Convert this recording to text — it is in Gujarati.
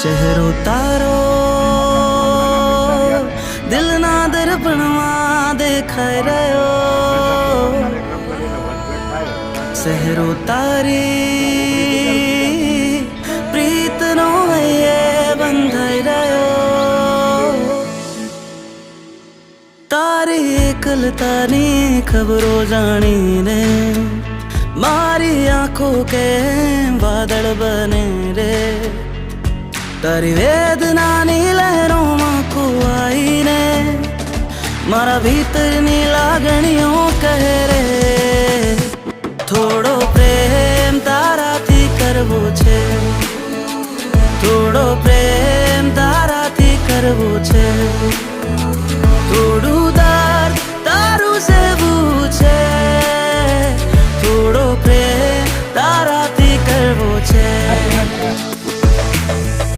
ચહેરો તારો દિલના દર્પણમાં દેખાઈ રહ્યો, ચહેરો તારી પ્રીતનો હૈયે બંધાઈ રહ્યો, તારી એકલતાની ખબરો જાણીને મારી આંખો કેમ વાદળ બને રે, તારી વેદનાની લહેરોમાં ખોવાઈને મારા ભીતરની લાગણીઓ કહે રે, થોડો પ્રેમ તારાથી કરવો છે, થોડો પ્રેમ તારાથી કરવો છે, થોડું દર્દ તારું સેવું છે, થોડો પ્રેમ તારાથી કરવો છે.